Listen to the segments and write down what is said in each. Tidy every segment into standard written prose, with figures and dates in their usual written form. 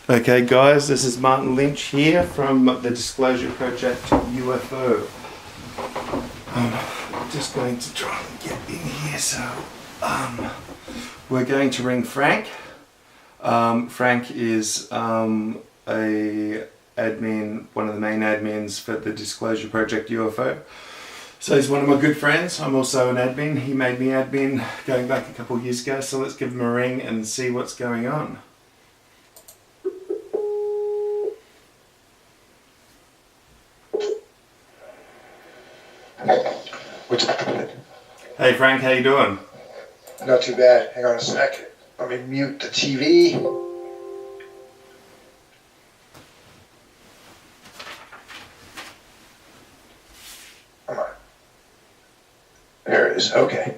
Okay guys, this is Martin Lynch here from the Disclosure Project UFO. I'm just going to try and get in here, so we're going to ring Frank. Frank is a admin, one of the main admins for the Disclosure Project UFO. So he's one of my good friends. I'm also an admin. He made me admin going back a couple of years ago, so let's give him a ring and see what's going on. Hey Frank, how you doing? Not too bad. Hang on a sec. Let me mute the TV. Come on. There it is. Okay.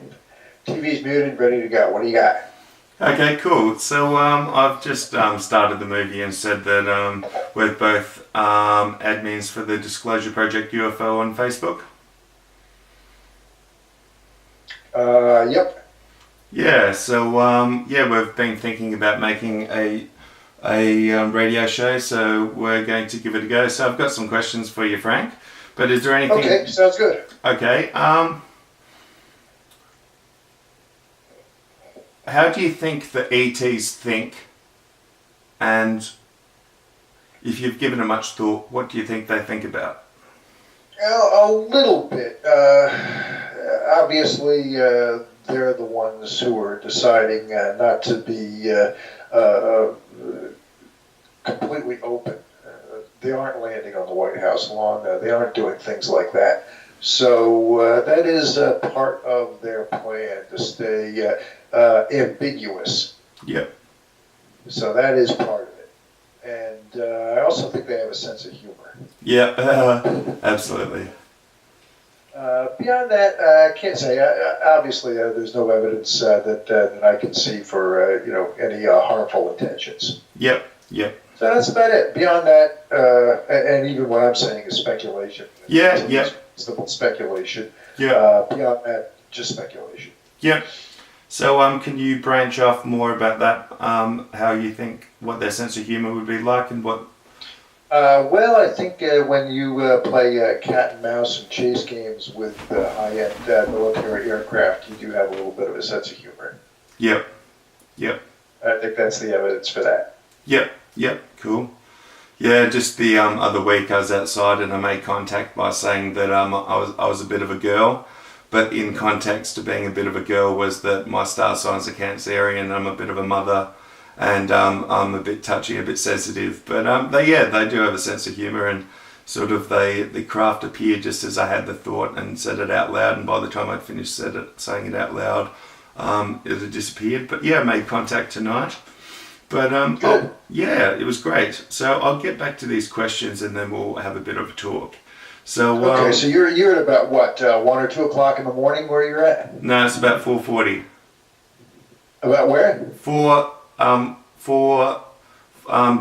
TV's muted, ready to go. What do you got? Okay, cool. So I've just started the movie and said that we're both admins for the Disclosure Project UFO on Facebook. Yep. Yeah, so we've been thinking about making a radio show, so we're going to give it a go. So I've got some questions for you, Frank. But is there anything? Okay, sounds good. Okay. How do you think the ETs think? And if you've given it much thought, what do you think they think about? A little bit. Obviously, they're the ones who are deciding not to be completely open. They aren't landing on the White House lawn. They aren't doing things like that. So that is part of their plan to stay ambiguous. Yep. So that is part of it. And I also think they have a sense of humor. Yeah, absolutely. Beyond that, I can't say. Obviously, there's no evidence that I can see for any harmful intentions. Yep. Yep. So that's about it. Beyond that, and even what I'm saying is speculation. Yeah. Yeah. Simple speculation. Yeah. Beyond that, just speculation. Yep. So, can you branch off more about that? How you think, what their sense of humor would be like, and what? Well, I think when you play cat and mouse and chase games with high-end military aircraft, you do have a little bit of a sense of humor. Yep. Yep. I think that's the evidence for that. Yep. Yep. Cool. Yeah, just the other week I was outside and I made contact by saying that I was a bit of a girl. But in context to being a bit of a girl was that my star sign's a Cancerian and I'm a bit of a mother and I'm a bit touchy, a bit sensitive. But they do have a sense of humour and sort of the craft appeared just as I had the thought and said it out loud, and by the time I'd finished saying it out loud, it had disappeared. But yeah, I made contact tonight. But it was great. So I'll get back to these questions and then we'll have a bit of a talk. So okay, so you're at about what 1 or 2 o'clock in the morning where you're at? No, it's about 4:40. About where?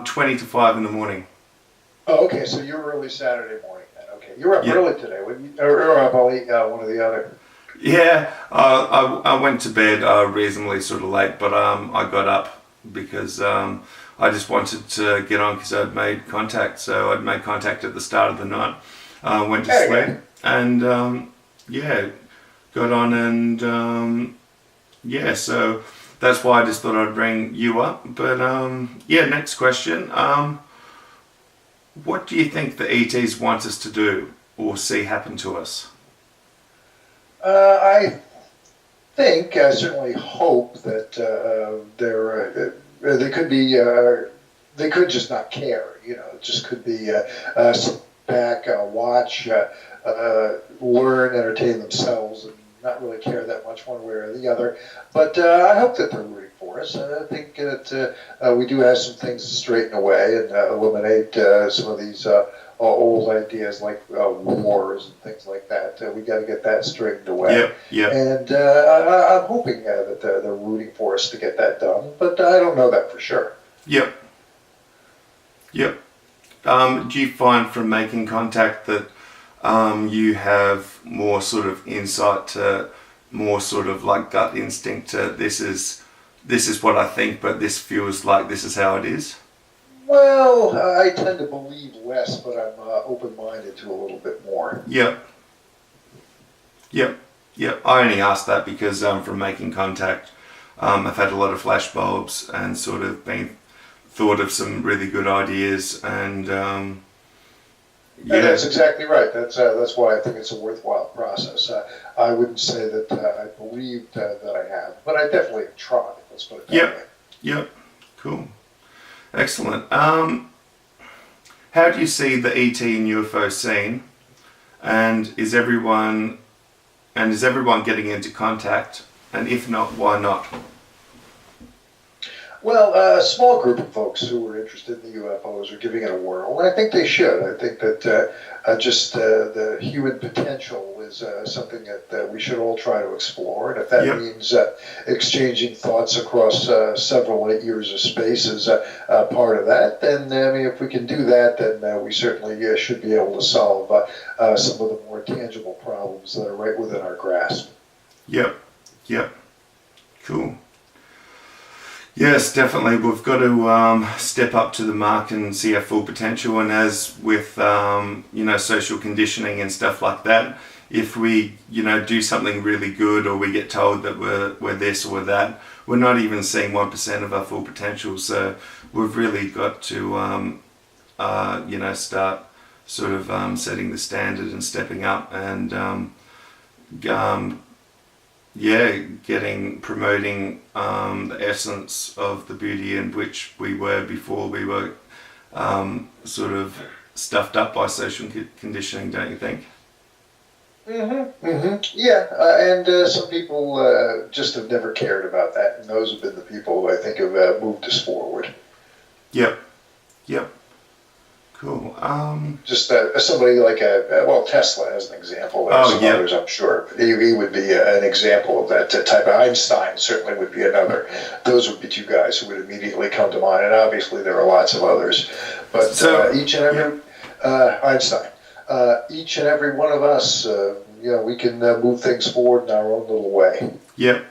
20 to 5 in the morning. Oh, okay, so you're early Saturday morning then. Okay, you were up early today, or up early, one or the other. Yeah, I went to bed reasonably sort of late, but I got up because I just wanted to get on because I'd made contact. So I'd made contact at the start of the night. Went to sleep and got on and so that's why I just thought I'd ring you up. But next question. What do you think the ETs want us to do or see happen to us? I think, I certainly hope that they could be, they could just not care. It just could be sit back, watch, learn, entertain themselves, and not really care that much one way or the other. But I hope that they're rooting for us. I think that we do have some things to straighten away and eliminate some of these old ideas like wars and things like that. We got to get that straightened away. Yep. And I'm hoping that they're rooting for us to get that done, but I don't know that for sure. Yep. Do you find from making contact that you have more sort of insight to more sort of like gut instinct to this is what I think, but this feels like this is how it is? Well, I tend to believe less, but I'm open-minded to a little bit more. Yep. Yep. Yep. I only asked that because from making contact, I've had a lot of flash bulbs and sort of been thought of some really good ideas, and Yeah, and that's exactly right. That's why I think it's a worthwhile process. I wouldn't say that I believed that I have, but I definitely have tried. Let's put it that way. Yep. Cool. Excellent. How do you see the ET and UFO scene, and is everyone getting into contact? And if not, why not? Well, a small group of folks who are interested in the UFOs are giving it a whirl, and I think they should. I think that just the human potential is something that we should all try to explore, and if that means exchanging thoughts across several light years of space is part of that, then I mean, if we can do that, then we certainly should be able to solve some of the more tangible problems that are right within our grasp. Yep. Cool. Yes, definitely. We've got to step up to the mark and see our full potential. And as with social conditioning and stuff like that, if we do something really good, or we get told that we're this or we're that, we're not even seeing 1% of our full potential. So we've really got to start sort of setting the standard and stepping up and promoting the essence of the beauty in which we were before we were sort of stuffed up by social conditioning, don't you think? Yeah, and some people just have never cared about that, and those have been the people who I think have moved us forward. Yep. Cool. Just somebody like Tesla as an example. Others, I'm sure. He would be an example of that type. Einstein certainly would be another. Those would be two guys who would immediately come to mind, and obviously there are lots of others. But each and every Einstein, each and every one of us, we can move things forward in our own little way. Yep.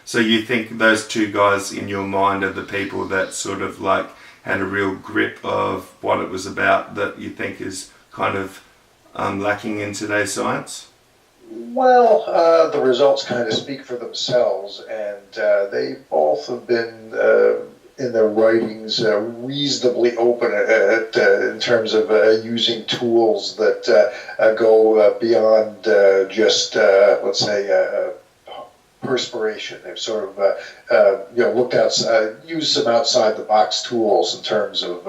So you think those two guys in your mind are the people that sort of like had a real grip of what it was about, that you think is kind of lacking in today's science? Well, the results kind of speak for themselves, and they both have been, in their writings, reasonably open in terms of using tools that go beyond just, let's say, perspiration. They've sort of looked outside, used some outside the box tools in terms of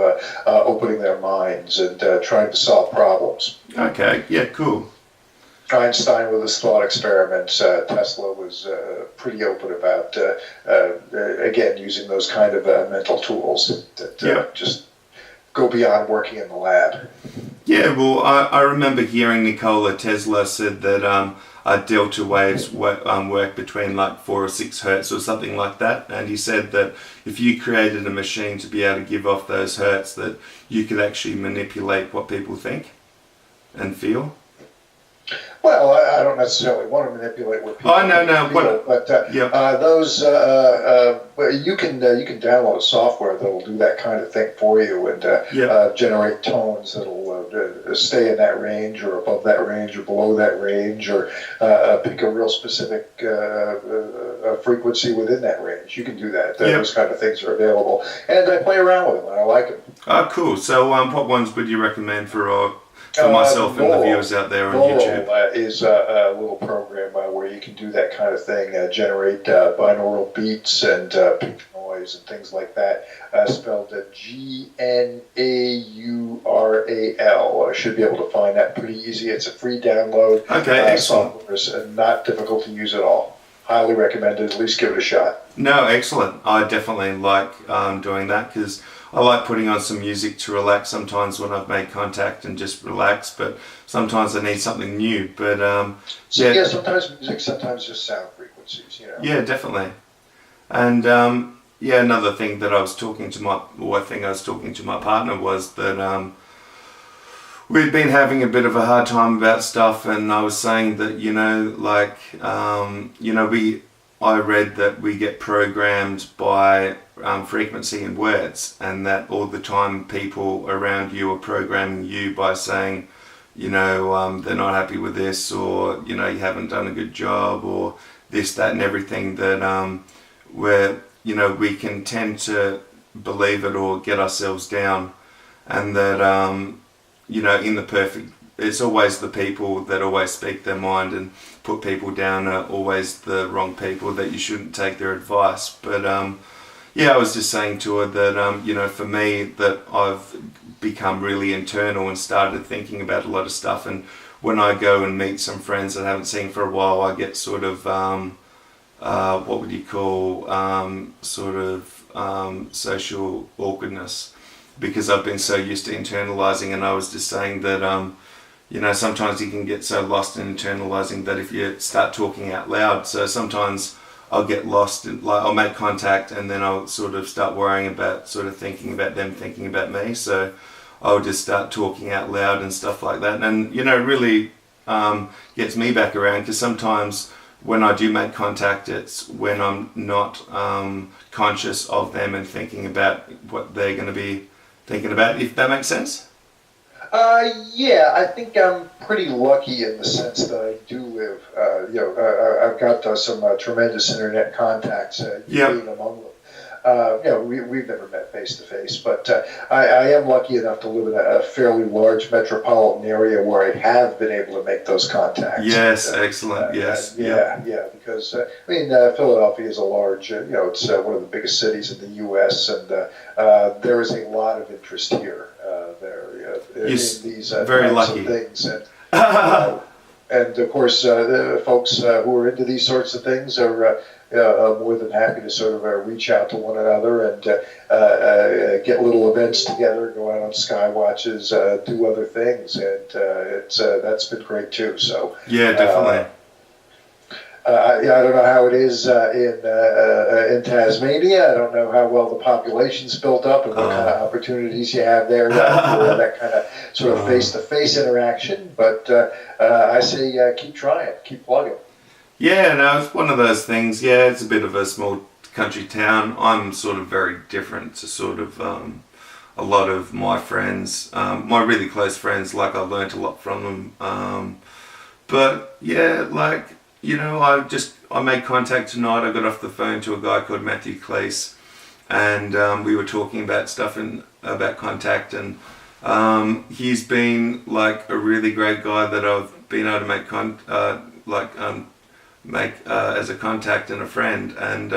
opening their minds and trying to solve problems. Okay, yeah, cool. Einstein with his thought experiments, Tesla was pretty open about again using those kind of mental tools that just go beyond working in the lab. Yeah, well, I remember hearing Nikola Tesla said that delta waves work between like 4 or 6 hertz or something like that, and he said that if you created a machine to be able to give off those hertz, that you could actually manipulate what people think and feel. Well, I don't necessarily want to manipulate what people feel, but those you can download software that'll do that kind of thing for you and generate tones that'll stay in that range or above that range or below that range, or pick a real specific frequency within that range. You can do that. Those kind of things are available, and I play around with them and I like them. Oh, cool. So, what ones would you recommend for myself and the viewers out there on YouTube? Is a little program where you can do that kind of thing, generate binaural beats and pink noise and things like that, spelled GNAURAL. I should be able to find that pretty easy. It's a free download. Okay, excellent. Software is not difficult to use at all. Highly recommended. At least give it a shot. No, excellent. I definitely like doing that, because I like putting on some music to relax sometimes when I've made contact and just relax, but sometimes I need something new. But sometimes music, sometimes just sound frequencies, Yeah, definitely. And another thing that I was talking to my partner was that we'd been having a bit of a hard time about stuff, and I was saying that I read that we get programmed by frequency and words, and that all the time people around you are programming you by saying, they're not happy with this, or, you haven't done a good job, or this, that, and everything, that where, we can tend to believe it or get ourselves down, and that, in the perfect, it's always the people that always speak their mind and put people down are always the wrong people, that you shouldn't take their advice. But I was just saying to her that, for me, that I've become really internal and started thinking about a lot of stuff. And when I go and meet some friends that I haven't seen for a while, I get sort of, what would you call, social awkwardness, because I've been so used to internalizing. And I was just saying that, sometimes you can get so lost in internalizing that if you start talking out loud, so sometimes I'll get lost in, like, I'll make contact and then I'll sort of start worrying about sort of thinking about them thinking about me, so I'll just start talking out loud and stuff like that, and really gets me back around, because sometimes when I do make contact, it's when I'm not conscious of them and thinking about what they're going to be thinking about, if that makes sense. Yeah, I think I'm pretty lucky in the sense that I do live. I've got some tremendous internet contacts. Being among them. We've never met face to face, but I am lucky enough to live in a fairly large metropolitan area where I have been able to make those contacts. Yes, excellent. Yes. Because Philadelphia is a large. It's one of the biggest cities in the U.S. and there is a lot of interest here. In these very lucky of things, and of course, the folks who are into these sorts of things are more than happy to sort of reach out to one another and get little events together, go out on sky watches, do other things, and that's been great too. So yeah, definitely. I don't know how it is in Tasmania. I don't know how well the population's built up and what kind of opportunities you have there for that kind of sort of face-to-face interaction. But I say keep trying, keep plugging. Yeah, no, it's one of those things. Yeah, it's a bit of a small country town. I'm sort of very different to sort of a lot of my friends, my really close friends. Like, I learnt a lot from them. But yeah, like, I made contact tonight. I got off the phone to a guy called Matthew Cleese, and we were talking about stuff about contact, and he's been like a really great guy that I've been able to make as a contact and a friend, and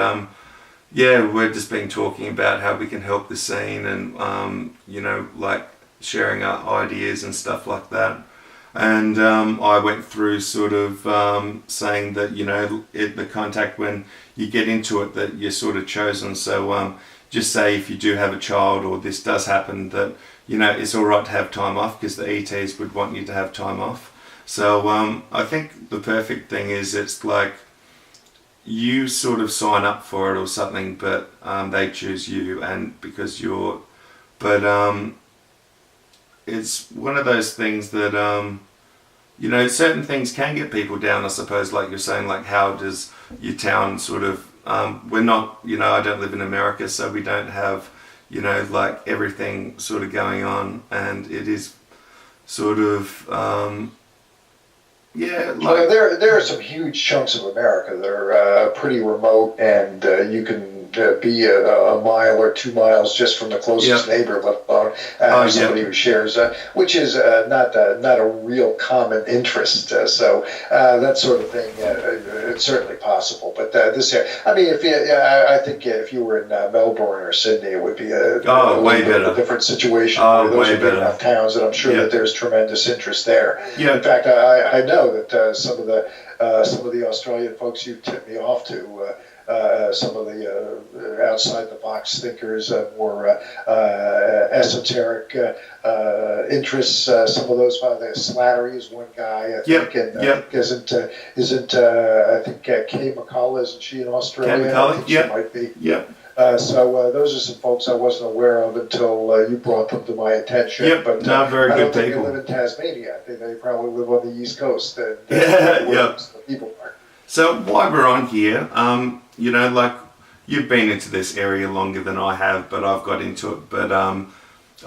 we've just been talking about how we can help the scene, and like sharing our ideas and stuff like that. And I went through sort of saying that, the contact, when you get into it, that you're sort of chosen. So just say if you do have a child or this does happen, that, it's all right to have time off, because the ETs would want you to have time off. So I think the perfect thing is, it's like you sort of sign up for it or something, but they choose you, and because you're... But... it's one of those things that, certain things can get people down, I suppose, like you're saying, like how does your town sort of, we're not, I don't live in America, so we don't have, like everything sort of going on, and it is sort of, there are some huge chunks of America that are pretty remote, and you can be a mile or 2 miles just from the closest neighbor, let alone somebody who shares, which is not a real common interest. So that sort of thing, it's certainly possible. But this here, I mean, I think if you were in Melbourne or Sydney, it would be a way better. Of a different situation. Those are big enough towns, and I'm sure that there's tremendous interest there. Yeah. In fact, I know that some of the Australian folks you tipped me off to. Some of the outside the box thinkers, more esoteric interests. Some of those, Slattery is one guy, I think, and I think isn't I think Kay McCullough, isn't she in Australia? Kay McCullough, I think she might be. Yep. So those are some folks I wasn't aware of until you brought them to my attention. Yep, but not very I good don't think people. they live in Tasmania. I think they probably live on the East Coast. And, the people are. So while we're on here, you know, like you've been into this area longer than I have, but I've got into it. But I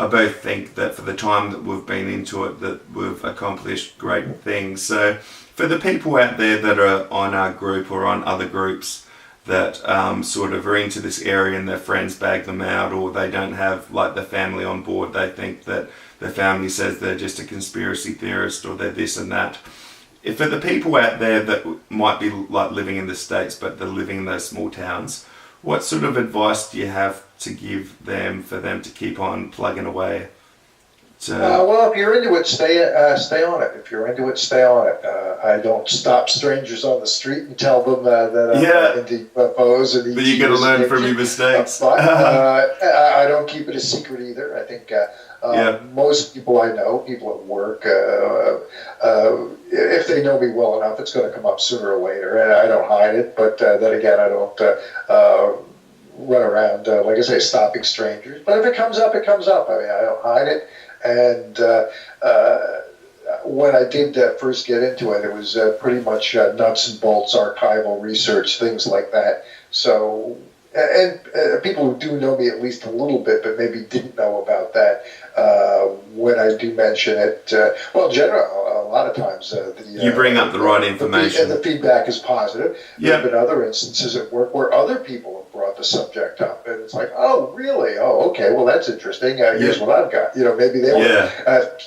both think that for the time that we've been into it, that we've accomplished great things. So for the people out there that are on our group or on other groups that sort of are into this area and their friends bag them out, or they don't have like the family on board, they think that their family says they're just a conspiracy theorist or they're this and that. If for the people out there that might be like living in the States but they're living in those small towns, what sort of advice do you have to give them for them to keep on plugging away? Well, if you're into it, stay on it. If you're into it, stay on it. I don't stop strangers on the street and tell them that I'm into UFOs and ETs. But you got to learn from your mistakes. But I don't keep it a secret either. I think most people I know, people at work, if they know me well enough, it's going to come up sooner or later, and I don't hide it. But then again, I don't run around, like I say, stopping strangers. But if it comes up, it comes up. I mean, I don't hide it. And when I did first get into it, it was pretty much nuts and bolts, archival research, things like that. So, and people who do know me at least a little bit, but maybe didn't know about that, when I do mention it, well, generally, a lot of times you bring up the right information. The feedback is positive. Yeah. There have been other instances at work where other people have brought the subject up, and it's like, oh, really? Oh, okay. Well, that's interesting. Here's what I've got. You know, maybe they were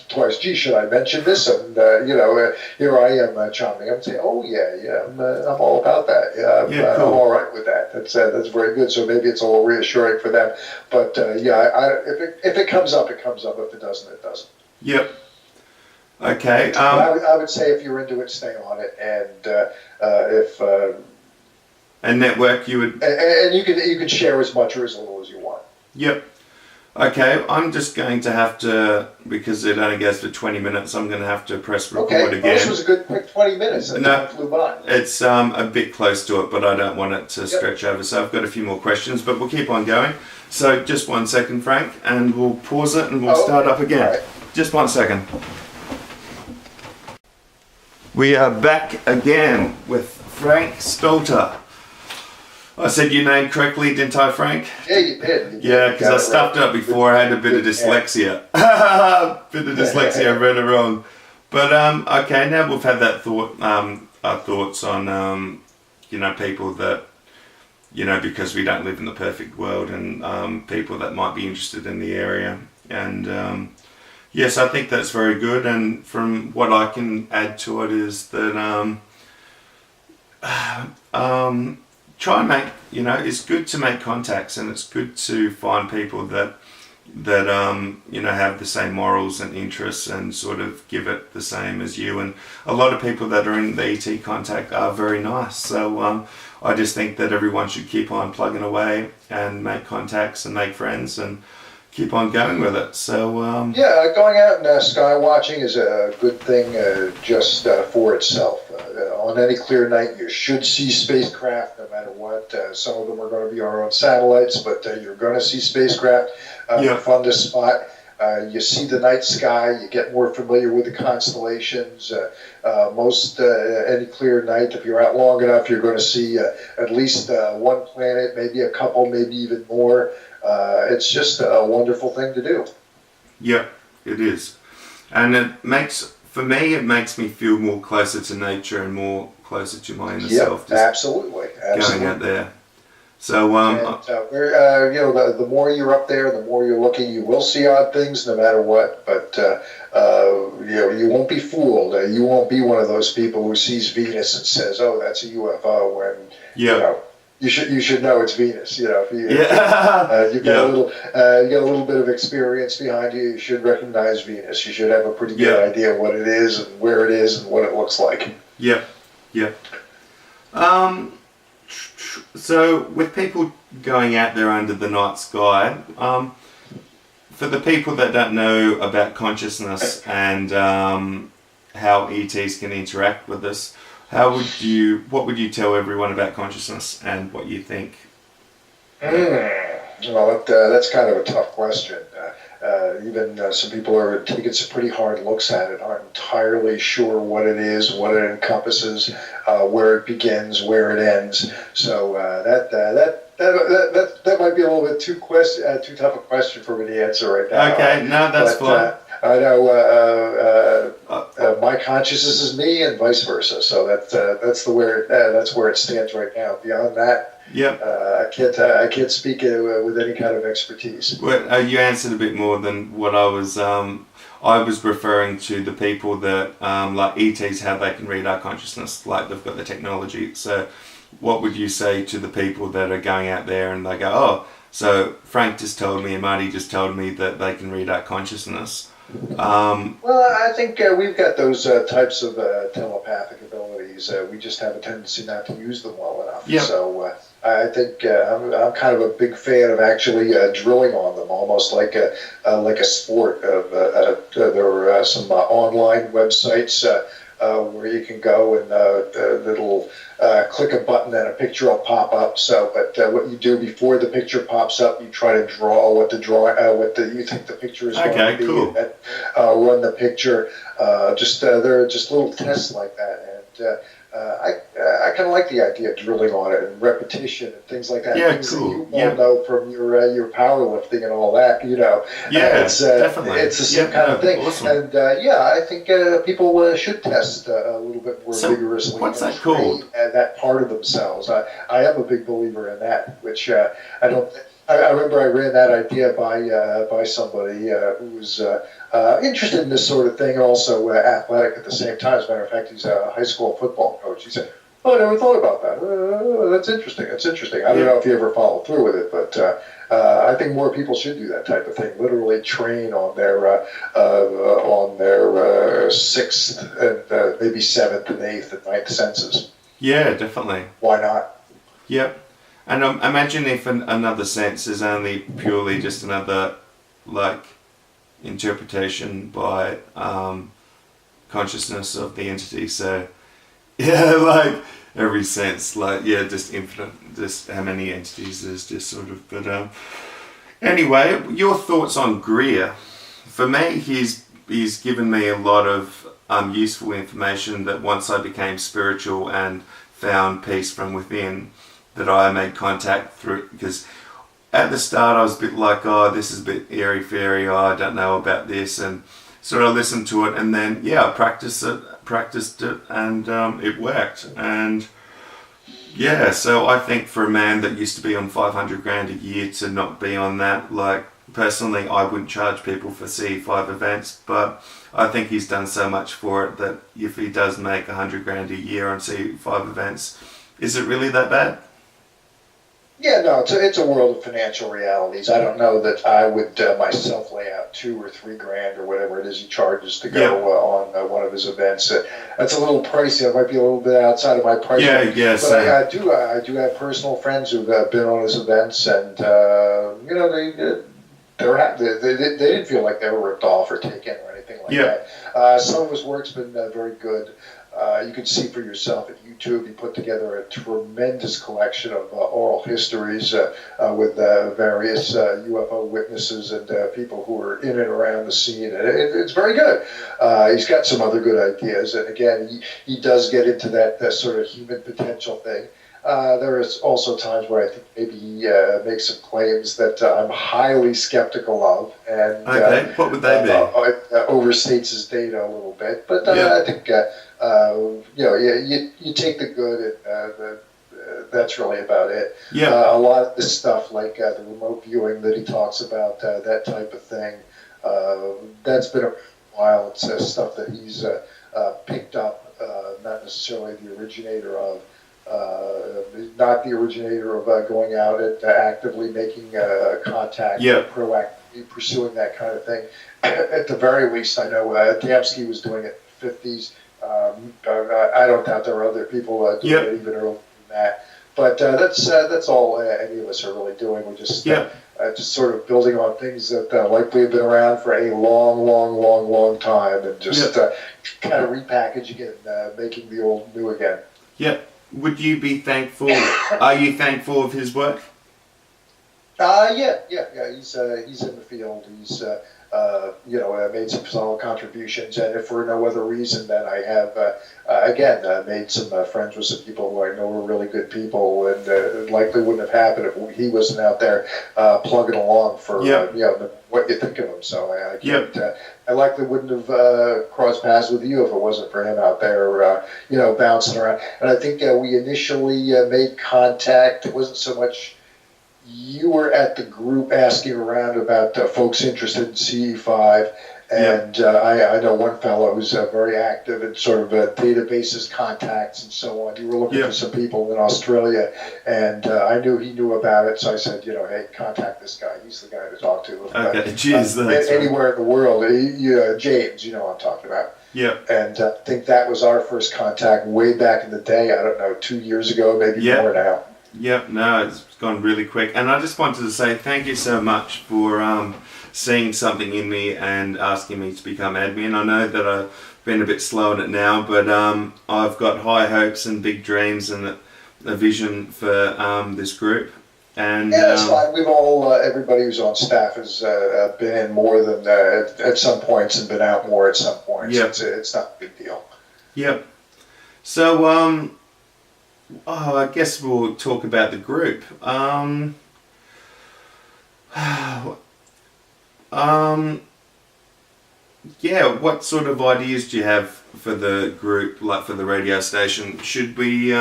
twice. Gee, should I mention this? And you know, here I am chiming up and saying, oh yeah, I'm all about that. Cool. I'm all right with that. That's very good. So maybe it's a little reassuring for them. But if it comes up, it comes up. If it doesn't, it doesn't. Yep. Okay. I would say if you're into it, stay on it, and and network, you would. And you can share as much or as little as you want. Yep. Okay, I'm just going to have to, because it only goes for 20 minutes, I'm going to have to press record again. Well, this was a good quick 20 minutes. No, flew by. It's a bit close to it, but I don't want it to stretch over. So I've got a few more questions, but we'll keep on going. So just 1 second, Frank, and we'll pause it and we'll start up again. Right. Just 1 second. We are back again with Frank Stalter. I said your name correctly, didn't I, Frank? Yeah, you did. Yeah, because I stuffed it up before. I had a bit of dyslexia. I read it wrong. But okay, now we've had that thought, our thoughts on you know, people that, you know, because we don't live in the perfect world, and people that might be interested in the area. And yes, I think that's very good. And from what I can add to it is that try and make, you know, it's good to make contacts, and it's good to find people that you know, have the same morals and interests and sort of give it the same as you. And a lot of people that are in the ET contact are very nice. So I just think that everyone should keep on plugging away and make contacts and make friends and keep on going with it. So going out and sky watching is a good thing just for itself. On any clear night, you should see spacecraft, no matter what. Some of them are going to be our own satellites, but you're going to see spacecraft. Fun to spot. You see the night sky. You get more familiar with the constellations. Most any clear night, if you're out long enough, you're going to see at least one planet, maybe a couple, maybe even more. It's just a wonderful thing to do. Yeah, it is. And it makes me feel more closer to nature and more closer to my inner self. Absolutely. Going out there. So, you know, the more you're up there, the more you're looking, you will see odd things no matter what. But you know, you won't be fooled. You won't be one of those people who sees Venus and says, "Oh, that's a UFO." When you know, you should know it's Venus. You know, if you've got a little bit of experience behind you, you should recognize Venus. You should have a pretty good idea what it is and where it is and what it looks like. Yeah. So with people going out there under the night sky, for the people that don't know about consciousness and how ETs can interact with us, what would you tell everyone about consciousness and what you think? Well, that's kind of a tough question. Even some people are taking some pretty hard looks at it. entirely sure what it is, what it encompasses, where it begins, where it ends. So that might be a little bit too tough a question for me to answer right now. Okay, no, that's fine. I know my consciousness is me, and vice versa. So that's where it stands right now. Beyond that, I can't speak with any kind of expertise. Well, you answered a bit more than what I was. I was referring to the people that like ETs, how they can read our consciousness, like they've got the technology. So, what would you say to the people that are going out there and they go, "Oh, so Frank just told me and Marty just told me that they can read our consciousness"? Well, I think we've got those types of telepathic abilities. We just have a tendency not to use them well enough. Yep. So I think I'm kind of a big fan of actually drilling on them, almost like a sport. There are some online websites where you can go and it'll click a button and a picture will pop up. So, but what you do before the picture pops up, you try to draw what you think the picture is going to be, cool. and then run the picture. There are just little tests like that, and I kind of like the idea of drilling on it and repetition and things like that. Yeah, things cool. that you all know from your powerlifting and all that. Yeah, it's definitely. It's the same kind of thing. Awesome. And I think people should test a little bit more vigorously. What's that called? That part of themselves. I am a big believer in that, which I don't. I remember I ran that idea by somebody who was interested in this sort of thing, and also athletic at the same time. As a matter of fact, he's a high school football coach. He said, "Oh, I never thought about that. That's interesting. That's interesting." I don't know if you ever followed through with it, but I think more people should do that type of thing. Literally train on their sixth and maybe seventh and eighth and ninth senses. Yeah, definitely. Why not? Yep. And imagine if another sense is only purely just another, like, interpretation by consciousness of the entity. So, yeah, like, every sense, like, yeah, just infinite, just how many entities there's just sort of. But anyway, your thoughts on Greer. For me, he's given me a lot of useful information that once I became spiritual and found peace from within, that I made contact through, because at the start I was a bit like, oh, this is a bit airy-fairy, oh, I don't know about this, and sort of listened to it, and then, I practiced it, and it worked, and yeah, so I think for a man that used to be on 500 grand a year to not be on that, like, personally, I wouldn't charge people for C5 events, but I think he's done so much for it that if he does make 100 grand a year on C5 events, is it really that bad? Yeah, no, it's a world of financial realities. I don't know that I would myself lay out $2 or $3 grand or whatever it is he charges to go on one of his events. That's a little pricey. It might be a little bit outside of my price range. Yeah, but I do have personal friends who've been on his events, and they're happy. They didn't feel like they were ripped off or taken or anything like that. Some of his work's been very good. You can see for yourself at YouTube. He put together a tremendous collection of oral histories with various UFO witnesses and people who were in and around the scene. And it's very good. He's got some other good ideas. And again, he does get into that sort of human potential thing. There is also times where I think maybe he makes some claims that I'm highly skeptical of, and what would they be? Overstates his data a little bit. But I think you take the good, and that's really about it. A lot of this stuff, like the remote viewing that he talks about, that type of thing, that's been a while. It's stuff that he's picked up, not necessarily the originator of. Not the originator of going out and actively making contact, proactively pursuing that kind of thing. At the very least, I know Damsky was doing it in the 50s. I don't doubt there are other people doing it even earlier than that. But that's all any of us are really doing. We're just sort of building on things that likely have been around for a long time, and just kind of repackaging it and making the old new again. Yeah. Would you be thankful? Are you thankful of his work? Yeah. He's in the field. He's made some solid contributions, and if for no other reason, then I have again made some friends with some people who I know are really good people, and it likely wouldn't have happened if he wasn't out there plugging along for what you think of him. So I can't. I likely wouldn't have crossed paths with you if it wasn't for him out there, bouncing around. And I think we initially made contact. It wasn't so much you were at the group asking around about folks interested in CE5, and I know one fellow who's very active in sort of databases, contacts, and so on. You were looking for some people in Australia, and I knew he knew about it, so I said, hey, contact this guy. He's the guy to talk to. Okay, geez, anywhere in the world, James, you know what I'm talking about. Yeah. And I think that was our first contact way back in the day. I don't know, 2 years ago, maybe more now. Yep, no, it's gone really quick. And I just wanted to say thank you so much for seeing something in me and asking me to become admin. I know that I've been a bit slow on it now, but I've got high hopes and big dreams and a vision for this group. And that's fine. We've all, everybody who's on staff has been in more than at some points and been out more at some points. Yep. It's not a big deal. Yep. So, I guess we'll talk about the group. What sort of ideas do you have for the group, like for the radio station? Should we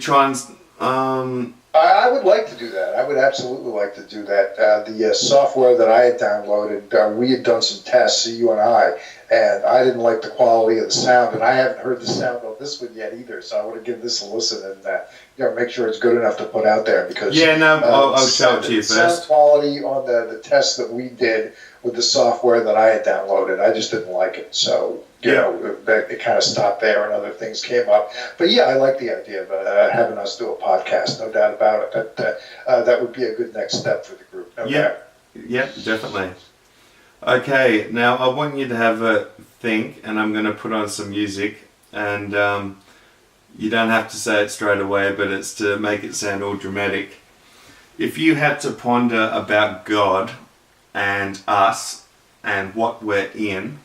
try and I would like to do that. I would absolutely like to do that. The software that I had downloaded, we had done some tests, you and I didn't like the quality of the sound, and I haven't heard the sound of this one yet either, so I want to give this a listen and make sure it's good enough to put out there, because I'll show it to you first. The sound quality on the tests that we did with the software that I had downloaded, I just didn't like it, so it kind of stopped there and other things came up. But I like the idea of having us do a podcast, no doubt about it. That would be a good next step for the group. Yeah, definitely. Okay, now I want you to have a think, and I'm going to put on some music, and you don't have to say it straight away, but it's to make it sound all dramatic. If you had to ponder about God and us and what we're in,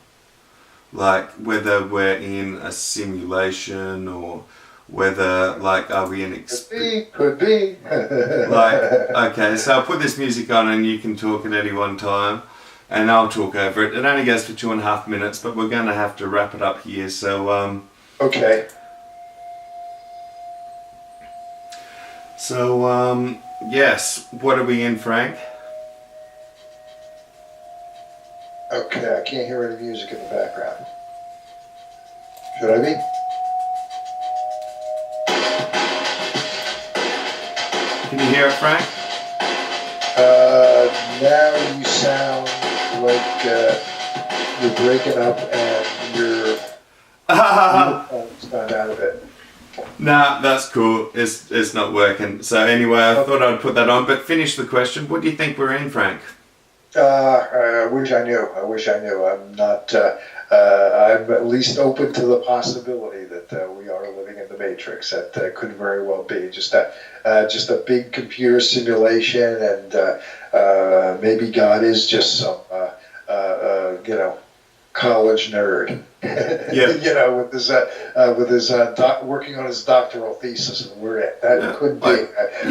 like whether we're in a simulation or whether are we in could be okay, so I'll put this music on and you can talk at any one time and I'll talk over it. It only goes for 2.5 minutes, but we're going to have to wrap it up here, so okay. So yes, what are we in, Frank? Okay, I can't hear any music in the background. Should I be? Can you hear it, Frank? Now you sound like you're breaking up and your phone's gone out of it. Nah, that's cool. It's not working. So anyway, I thought I'd put that on, but finish the question. What do you think we're in, Frank? I wish I knew. I'm not. I'm at least open to the possibility that we are living in the Matrix. That could very well be just a big computer simulation, and maybe God is just some college nerd. With his working on his doctoral thesis, and we're it. That could be.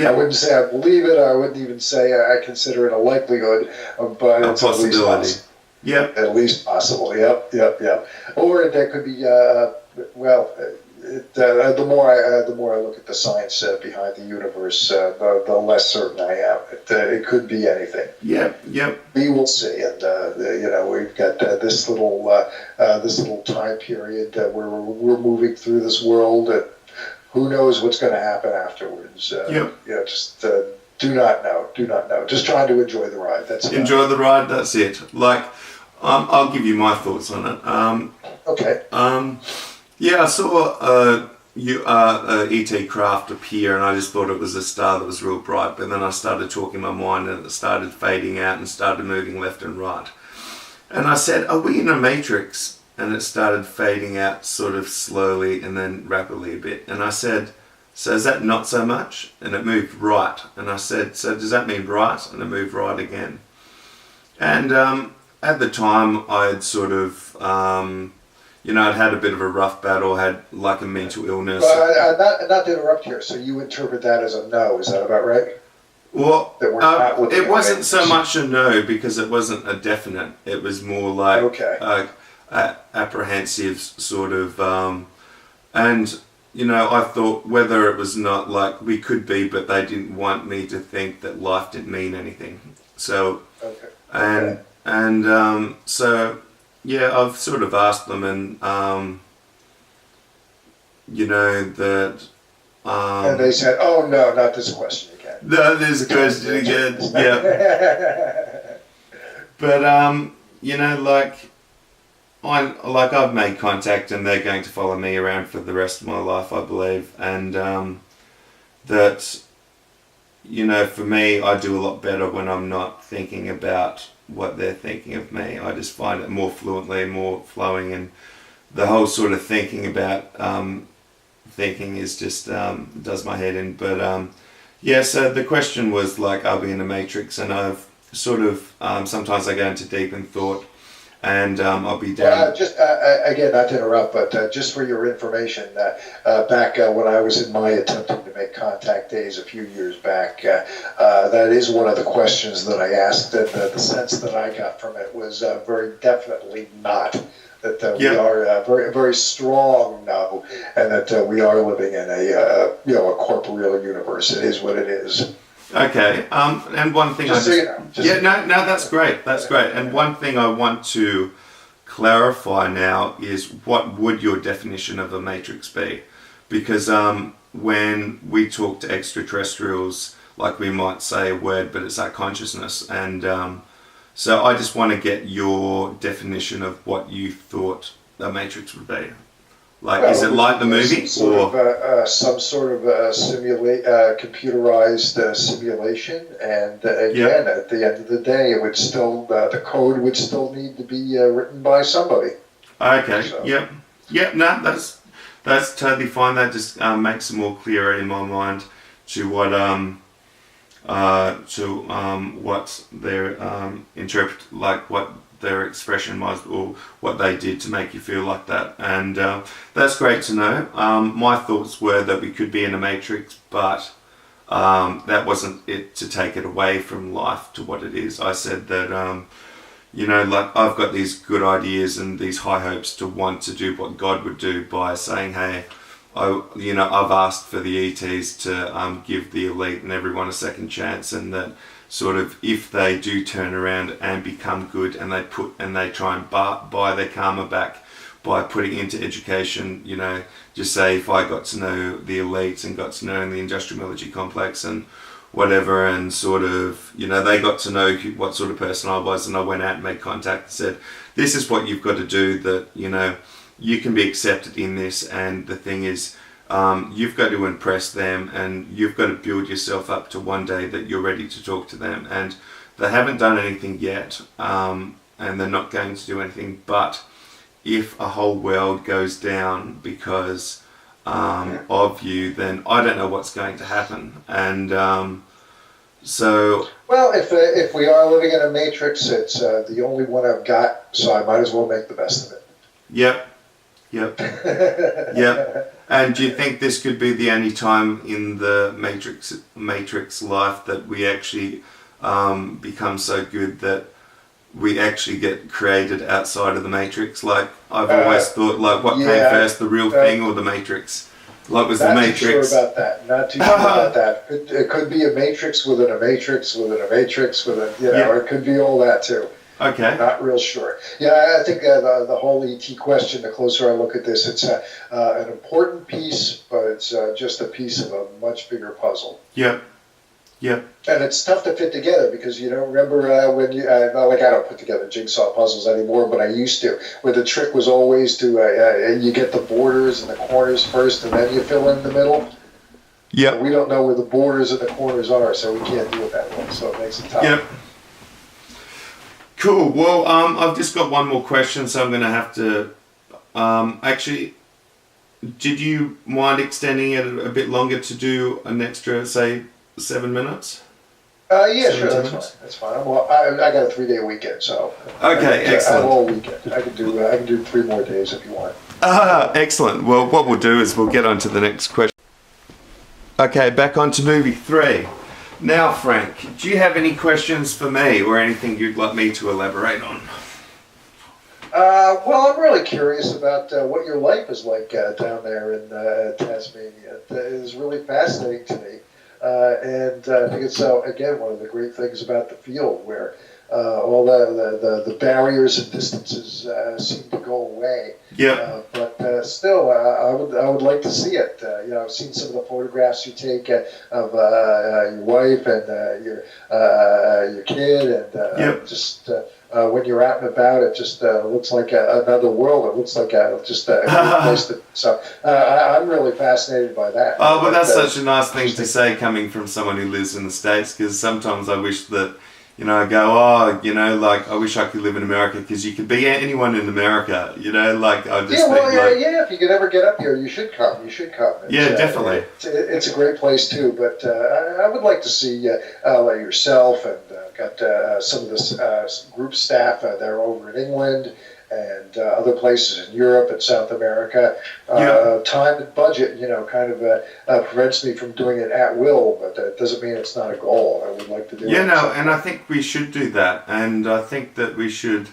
I wouldn't say I believe it. I wouldn't even say I consider it a likelihood, but it's a possibility. At least possible. Yep. Or that could be. The more I look at the science behind the universe, the less certain I am. It could be anything. Yep. We will see, and we've got this little time period where we're moving through this world, and who knows what's going to happen afterwards. Just do not know. Just trying to enjoy the ride. Enjoy the ride. That's it. I'll give you my thoughts on it. Okay. I saw E.T. craft appear, and I just thought it was a star that was real bright, but then I started talking my mind and it started fading out and started moving left and right. And I said, are we in a matrix? And it started fading out sort of slowly and then rapidly a bit. And I said, So is that not so much? And it moved right. And I said, so does that mean right? And it moved right again. And at the time, I'd sort of, I'd had a bit of a rough battle, had like a mental illness. Well, not to interrupt here. So you interpret that as a no? Is that about right? Well, it wasn't so much a no because it wasn't a definite. It was more like apprehensive sort of, and I thought whether it was not like we could be, but they didn't want me to think that life didn't mean anything. So, so yeah, I've sort of asked them, and that. And they said, "Oh no, not this question again." No, this question again. Yeah. But I've made contact, and they're going to follow me around for the rest of my life, I believe, and that for me, I do a lot better when I'm not thinking about what they're thinking of me. I just find it more fluently, more flowing, and the whole sort of thinking about thinking is just does my head in. But so the question was like, are we in a matrix? And I've sort of sometimes I go into deep in thought, and I'll be down. Just again, not to interrupt, but just for your information, back when I was in my attempting to make contact days a few years back, that is one of the questions that I asked, and the sense that I got from it was very definitely not. That we are very, very strong now, and that we are living in a corporeal universe. It is what it is. Okay. And one thing that's great. That's great. And one thing I want to clarify now is, what would your definition of a matrix be? Because when we talk to extraterrestrials, like we might say a word, but it's our consciousness, and so I just want to get your definition of what you thought the Matrix would be. Like, is it like the movie, some sort of computerized simulation? And again, at the end of the day, it would still the code would still need to be written by somebody. Okay. So. Yep. No, that's totally fine. That just makes it more clearer in my mind to what what their interpret, like what their expression was, or what they did to make you feel like that. And that's great to know. My thoughts were that we could be in a matrix, but that wasn't it to take it away from life to what it is. I said that like I've got these good ideas and these high hopes to want to do what God would do by saying, hey, I've asked for the ETs to give the elite and everyone a second chance, and that sort of if they do turn around and become good, and they try and buy their karma back by putting into education, just say if I got to know the elites and got to know in the industrial military complex and whatever, and sort of they got to know what sort of person I was, and I went out and made contact and said, this is what you've got to do, that you can be accepted in this, and the thing is, you've got to impress them, and you've got to build yourself up to one day that you're ready to talk to them. And they haven't done anything yet, and they're not going to do anything. But if a whole world goes down because of you, then I don't know what's going to happen. And so... Well, if we are living in a matrix, it's the only one I've got, so I might as well make the best of it. Yep. And do you think this could be the only time in the Matrix life that we actually become so good that we actually get created outside of the Matrix? Like, I've always thought, like, what came first, the real thing or the Matrix? Like, was the Matrix? Not too sure about that. It could be a Matrix within a Matrix within a Matrix within, it could be all that too. Okay. I'm not real sure. Yeah, I think the whole ET question, the closer I look at this, it's an important piece, but it's just a piece of a much bigger puzzle. Yep. And it's tough to fit together because, remember when you, not like I don't put together jigsaw puzzles anymore, but I used to, where the trick was always to, you get the borders and the corners first, and then you fill in the middle. Yeah. We don't know where the borders and the corners are, so we can't do it that way, so it makes it tough. Yep. Cool. Well, I've just got one more question, so I'm going to have to... actually, did you mind extending it a bit longer to do an extra, say, 7 minutes? Yeah, sure, that's fine. Well, I got a 3-day weekend, so okay, excellent. I have all weekend. I can do 3 more days if you want. Excellent. Well, what we'll do is we'll get on to the next question. Okay, back on to movie 3. Now, Frank, do you have any questions for me or anything you'd like me to elaborate on? Well, I'm really curious about what your life is like down there in Tasmania. It is really fascinating to me. And I think it's, again, one of the great things about the field where all the barriers and distances seem to go away. Yeah. But still, I would like to see it. I've seen some of the photographs you take of your wife and your kid, and just when you're out and about, it just looks like another world. It looks like just a great place to. So I'm really fascinated by that. Oh, but that's such a nice thing to say coming from someone who lives in the States, because sometimes I wish that, I go, I wish I could live in America, because you could be anyone in America, I just if you could ever get up here, you should come. It's, definitely. It's a great place too, but I would like to see like yourself and got some of this group staff there over in England and other places in Europe and South America. Time and budget, kind of prevents me from doing it at will, but that doesn't mean it's not a goal. I would like to do it. And I think we should do that, and I think that we should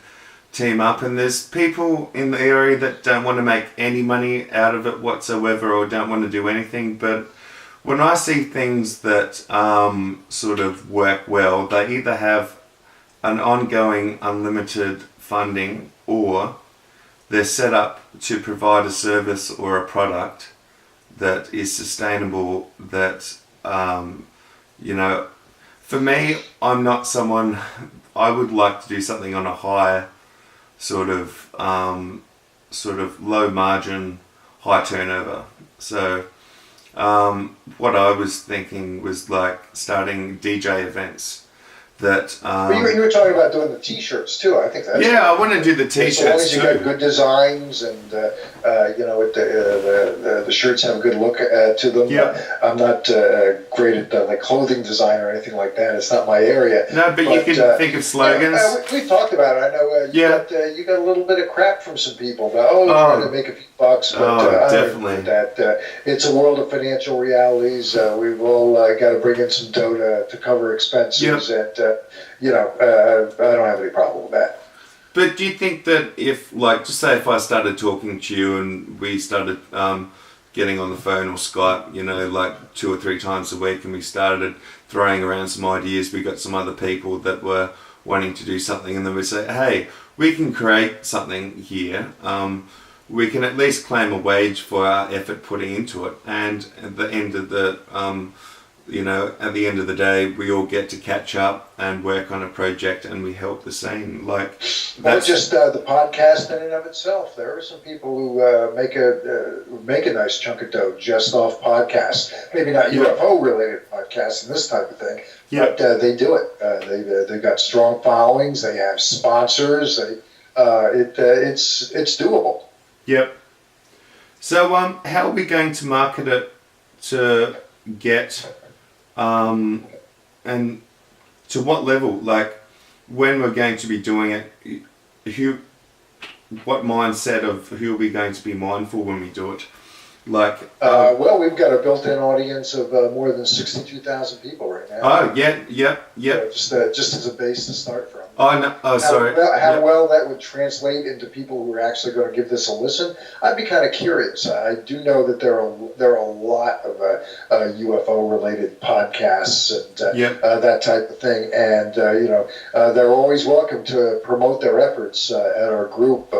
team up, and there's people in the area that don't want to make any money out of it whatsoever or don't want to do anything, but when I see things that sort of work well, they either have an ongoing unlimited funding, or they're set up to provide a service or a product that is sustainable, that, for me, I'm not someone, I would like to do something on a higher sort of low margin, high turnover. So what I was thinking was like starting DJ events. That you were talking about doing the T-shirts too. I think that's I want to do the T-shirts as long as you too. got good designs and the shirts have a good look to them. I'm not great at like clothing design or anything like that. It's not my area. No, but you can think of slogans. We've talked about it. I know you got a little bit of crap from some people about trying to make a few bucks, but definitely that it's a world of financial realities. We've all got to bring in some dough to cover expenses, and I don't have any problem with that. But do you think that if, like, just say if I started talking to you and we started getting on the phone or Skype, like 2 or 3 times a week, and we started throwing around some ideas, we got some other people that were wanting to do something, and then we say, hey, we can create something here. We can at least claim a wage for our effort putting into it, and at the end of the at the end of the day, we all get to catch up and work on a project, and we help the scene. Like, that's just the podcast in and of itself. There are some people who make a nice chunk of dough just off podcasts. Maybe not UFO related podcasts and this type of thing, but they do it. They've got strong followings. They have sponsors. It's doable. Yep. So, how are we going to market it to get? And to what level, like when we're going to be doing it, what mindset of who are we going to be mindful when we do it? Like, well, we've got a built-in audience of more than 62,000 people right now. Oh, yep. Just as a base to start from. Oh, no. Oh, sorry. How well that would translate into people who are actually going to give this a listen, I'd be kind of curious. I do know that there are a lot of UFO-related podcasts and that type of thing, and they're always welcome to promote their efforts at our group.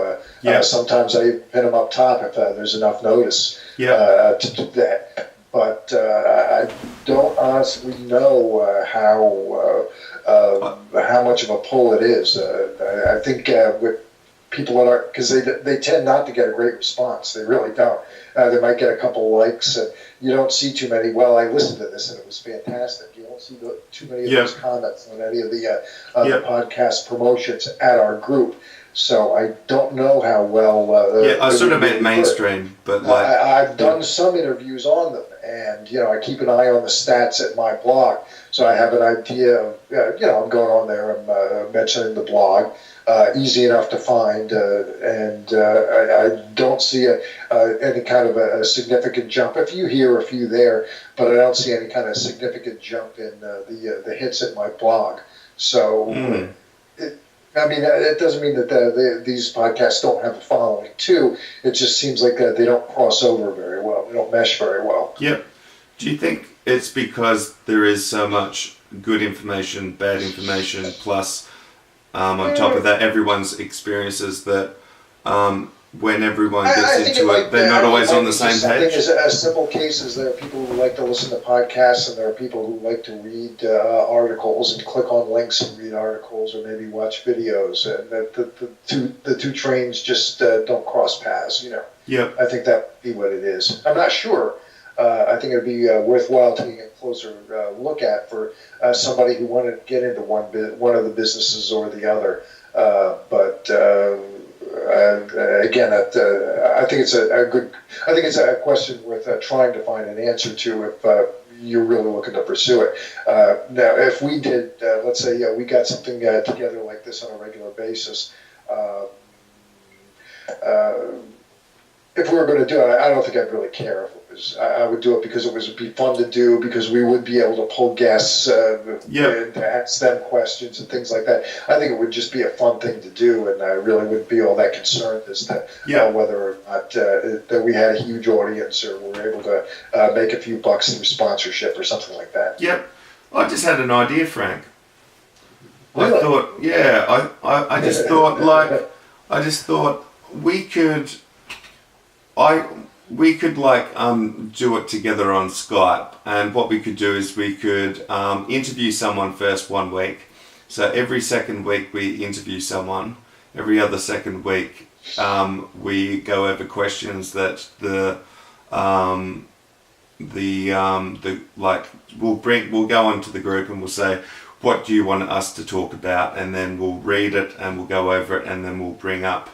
Sometimes I pin them up top if there's enough notice to do that. But I don't honestly know how much of a pull it is. I think with people that are, because they tend not to get a great response. They really don't. They might get a couple likes, and you don't see too many. Well, I listened to this and it was fantastic. You don't see too many of those comments on any of the podcast promotions at our group. So I don't know how well. I sort of meant mainstream, but like I've done some interviews on them, and I keep an eye on the stats at my blog, so I have an idea of. I'm going on there. I'm mentioning the blog. Easy enough to find, and I don't see any kind of a significant jump. A few here, a few there, but I don't see any kind of significant jump in the hits at my blog. So. It doesn't mean that these podcasts don't have a following, too. It just seems like they don't cross over very well. They don't mesh very well. Yep. Do you think it's because there is so much good information, bad information, plus on top of that, everyone's experiences that when everyone gets into it, they're not always on the same page? I think as a simple case is there are people who like to listen to podcasts, and there are people who like to read articles and click on links and read articles, or maybe watch videos, and the two trains just don't cross paths. Yep. I think that would be what it is. I'm not sure. I think it would be worthwhile taking a closer look at for somebody who wanted to get into one of the businesses or the other. Again, I think it's I think it's a question worth trying to find an answer to if you're really looking to pursue it. Now, if we did, let's say, we got something together like this on a regular basis. If we were going to do it, I don't think I'd really care if it was. I would do it because it would be fun to do, because we would be able to pull guests and to ask them questions and things like that. I think it would just be a fun thing to do, and I really wouldn't be all that concerned as to whether or not that we had a huge audience or we were able to make a few bucks through sponsorship or something like that. Yep. I just had an idea, Frank. Really? I thought, I just thought we could do it together on Skype, and what we could do is we could interview someone first 1 week. So every second week we interview someone. Every other second week we go over questions that we'll go onto the group and we'll say, what do you want us to talk about? And then we'll read it and we'll go over it, and then we'll bring up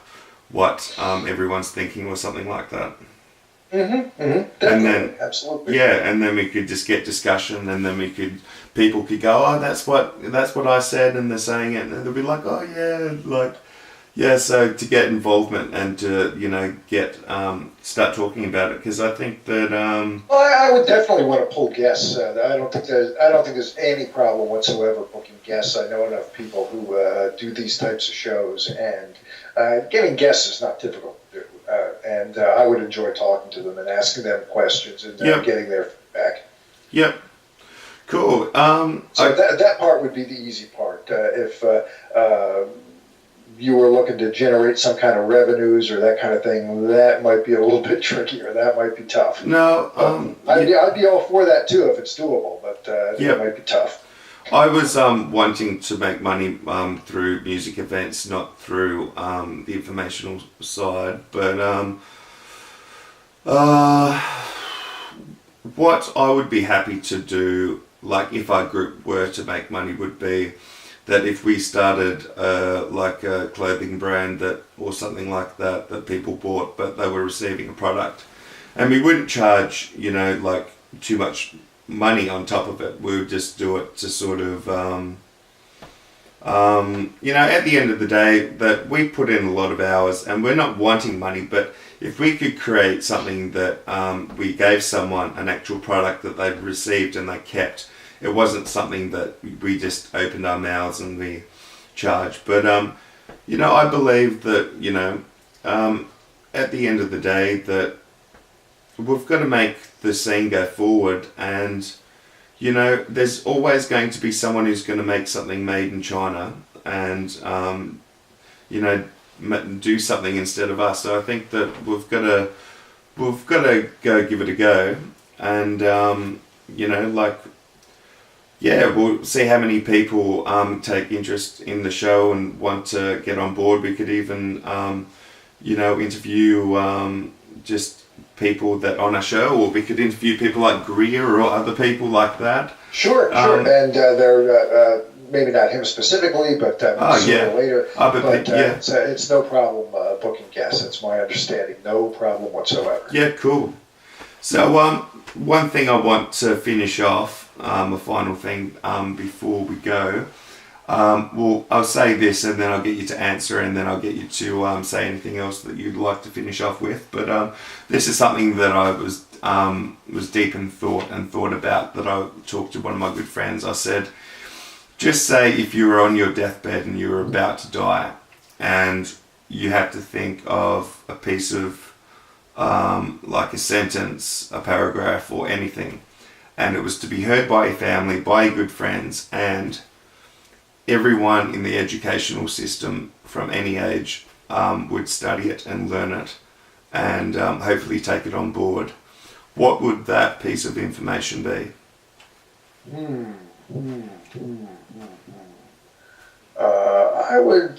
what everyone's thinking or something like that. And then absolutely, and then we could just get discussion, and then people could go, oh, that's what I said, and they're saying it, and they'll be like, oh yeah, so to get involvement and to get start talking about it, because I think that I would definitely want to pull guests. I don't think there's any problem whatsoever booking guests. I know enough people who do these types of shows, and getting guests is not difficult to do. And I would enjoy talking to them and asking them questions and getting their feedback. Yep. Cool. So that part would be the easy part. If you were looking to generate some kind of revenues or that kind of thing, that might be a little bit trickier. That might be tough. No. I'd be all for that too if it's doable, but it might be tough. I was wanting to make money through music events, not through the informational side. But what I would be happy to do, like if our group were to make money, would be that if we started like a clothing brand or something like that people bought, but they were receiving a product, and we wouldn't charge like too much money on top of it. We would just do it to sort of at the end of the day, that we put in a lot of hours, and we're not wanting money, but if we could create something that we gave someone an actual product that they'd received and they kept, it wasn't something that we just opened our mouths and we charged. But I believe that at the end of the day, that we've got to make the scene go forward, and there's always going to be someone who's going to make something made in China and do something instead of us. So I think that we've got to go give it a go, and we'll see how many people take interest in the show and want to get on board. We could even interview just people that on a show, or we could interview people like Greer or other people like that. Sure. And maybe not him specifically, but sooner or later. It's no problem booking guests. That's my understanding. No problem whatsoever. Yeah, cool. So one thing I want to finish off, a final thing before we go. I'll say this and then I'll get you to answer and then I'll get you to say anything else that you'd like to finish off with. But this is something that I was deep in thought about, that I talked to one of my good friends. I said, just say if you were on your deathbed and you were about to die and you had to think of a piece of like a sentence, a paragraph or anything, and it was to be heard by your family, by your good friends, and everyone in the educational system from any age would study it and learn it and hopefully take it on board, what would that piece of information be? I would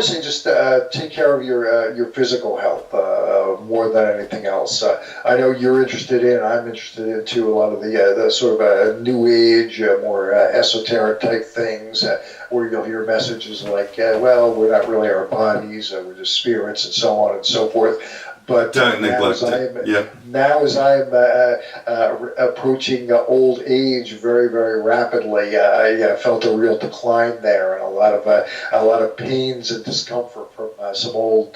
say just take care of your physical health more than anything else. I know you're interested in, I'm interested in too, a lot of the sort of new age, more esoteric type things, where you'll hear messages like, well, we're not really our bodies, we're just spirits, and so on and so forth. But don't neglect it. Now, as I'm approaching old age very, very rapidly, I felt a real decline there, and a lot of pains and discomfort from some old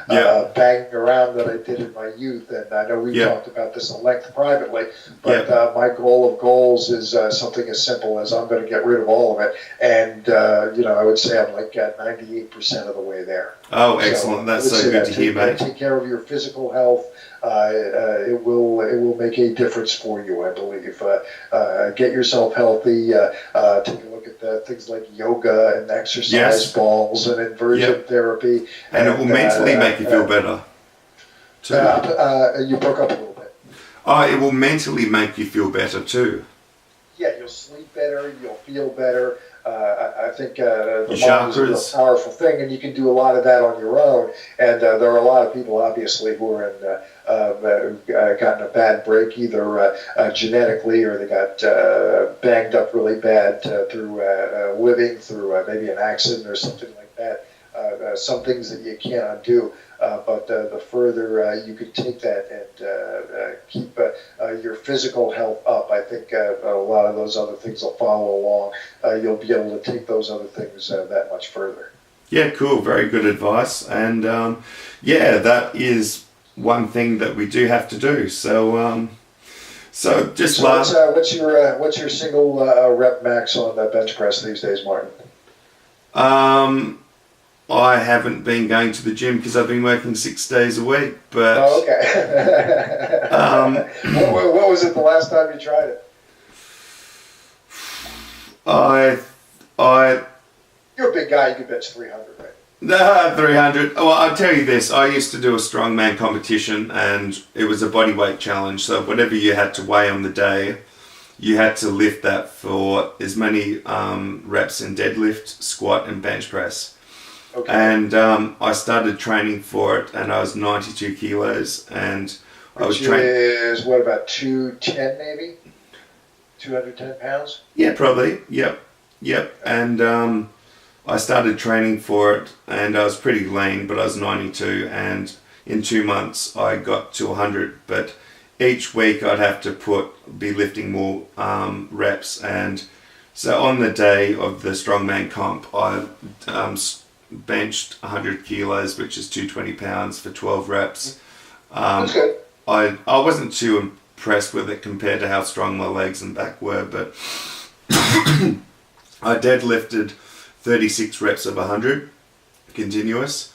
banging around that I did in my youth. And I know we talked about this at length privately, but my goal of goals is something as simple as I'm going to get rid of all of it, and I would say I'm like 98% of the way there. Oh, excellent! That's so good to hear, mate. Take care of your physical health. It will make a difference for you, I believe. Get yourself healthy. Take a look at things like yoga and exercise balls and inversion therapy. And it will mentally make you feel better, too. You broke up a little bit. Oh, it will mentally make you feel better, too. Yeah, you'll sleep better. You'll feel better. I think the mind is a real powerful thing, and you can do a lot of that on your own. And there are a lot of people, obviously, who are gotten a bad break, either genetically or they got banged up really bad through living through maybe an accident or something like that. Some things that you can't undo. But the further you can take that and keep your physical health up, I think a lot of those other things will follow along. You'll be able to take those other things that much further. Yeah, cool. Very good advice. And that is one thing that we do have to do. So what's your single rep max on that bench press these days, Martin? I haven't been going to the gym because I've been working 6 days a week, but... Oh, okay. What was it the last time you tried it? You're a big guy, you could bench 300, right? Nah, 300. Well, I'll tell you this, I used to do a strongman competition and it was a body weight challenge, so whatever you had to weigh on the day, you had to lift that for as many reps in deadlift, squat and bench press. Okay. And I started training for it, and I was 92 kilos, and I was training. Is what, about 210 maybe? 210 pounds? Yeah, probably. Yep. And I started training for it, and I was pretty lean, but I was 92, and in 2 months I got to 100. But each week I'd have to be lifting more reps, and so on the day of the strongman comp, I benched 100 kilos, which is 220 pounds for 12 reps. That's good. I wasn't too impressed with it compared to how strong my legs and back were, but I deadlifted 36 reps of 100 continuous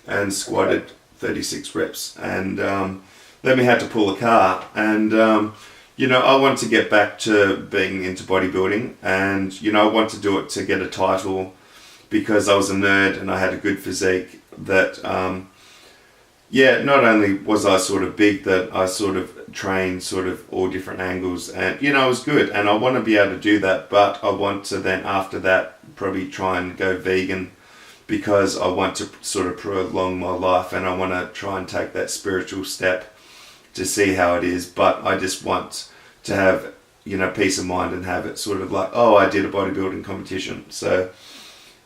and squatted 36 reps, and then we had to pull a car, and I want to get back to being into bodybuilding, and I want to do it to get a title because I was a nerd and I had a good physique that, not only was I sort of big, that I sort of trained sort of all different angles, and, it was good, and I want to be able to do that, but I want to then after that probably try and go vegan because I want to sort of prolong my life, and I want to try and take that spiritual step to see how it is, but I just want to have peace of mind and have it sort of like, oh, I did a bodybuilding competition. So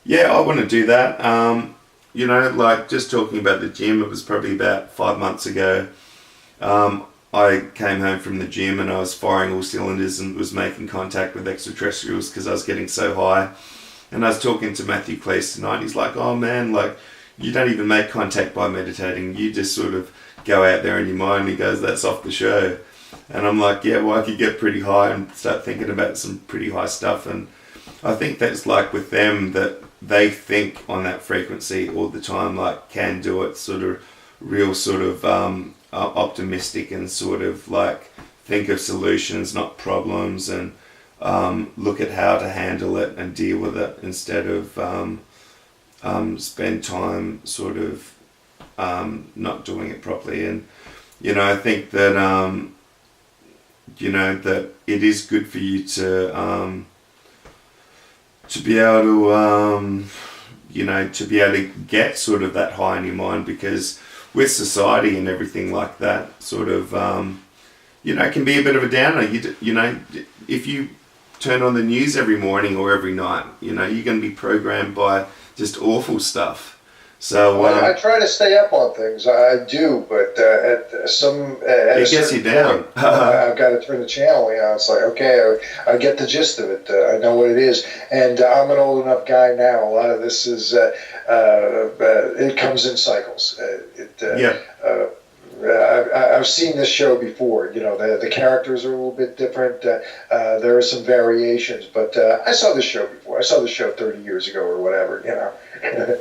yeah, I want to do that. Like just talking about the gym, it was probably about 5 months ago. I came home from the gym and I was firing all cylinders and was making contact with extraterrestrials because I was getting so high. And I was talking to Matthew Cleese tonight. He's like, oh man, like you don't even make contact by meditating. You just sort of go out there in your mind. He goes, that's off the show. And I'm like, yeah, well, I could get pretty high and start thinking about some pretty high stuff. And I think that's like with them, that they think on that frequency all the time, like can do it, sort of real sort of optimistic and sort of like think of solutions, not problems, and look at how to handle it and deal with it instead of spend time sort of not doing it properly. And I think that that it is good for you to be able to to be able to get sort of that high in your mind, because with society and everything like that sort of can be a bit of a downer. If you turn on the news every morning or every night, you're going to be programmed by just awful stuff. So I try to stay up on things. I do, but it gets you down. I've got to turn the channel. It's like, okay, I get the gist of it. I know what it is, and I'm an old enough guy now. A lot of this is it comes in cycles. I've seen this show before. The characters are a little bit different. There are some variations, but I saw this show before. I saw the show 30 years ago or whatever.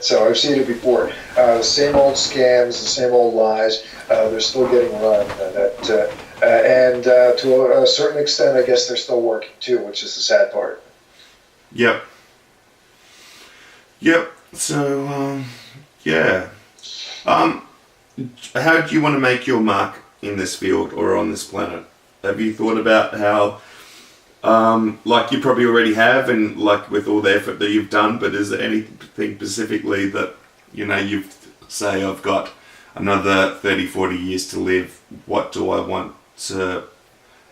So I've seen it before. The same old scams, the same old lies. They're still getting run, and to a certain extent, I guess they're still working too, which is the sad part. Yep. So yeah. How do you want to make your mark in this field or on this planet? Have you thought about how, like you probably already have, and like with all the effort that you've done, but is there anything specifically that, you've say, I've got another 30, 40 years to live, what do I want to...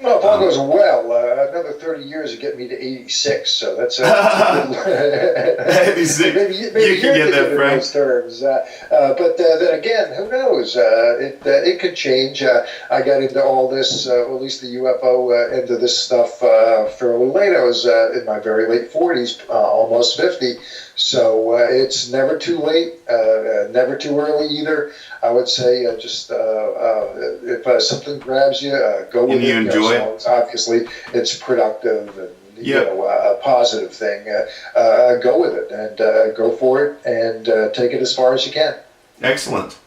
Well, if all goes well, another 30 years will get me to 86, so that's 86. maybe you can get that, Frank. In those terms. But then again, who knows? It could change. I got into all this, at least the UFO end of this stuff, fairly late. I was in my very late 40s, almost 50. So it's never too late, never too early either. I would say just if something grabs you, go with it. You enjoy it. Obviously, it's productive and a positive thing. Go with it and go for it and take it as far as you can. Excellent.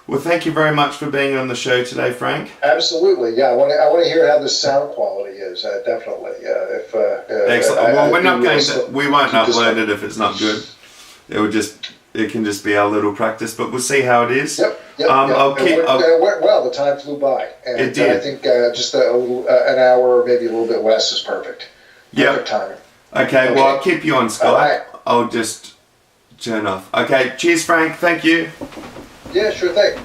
Well, thank you very much for being on the show today, Frank. Absolutely, yeah. I want to hear how the sound quality is. Definitely. Excellent. Well, we're not going to. We won't upload it if it's not good. It can just be our little practice, but we'll see how it is. Yep. It went well. The time flew by, and it did. I think just an hour or maybe a little bit less is perfect. Perfect timing. Okay. Well, I'll keep you on Skype. Right. I'll just turn off. Okay. Cheers, Frank. Thank you. Yeah, sure thing.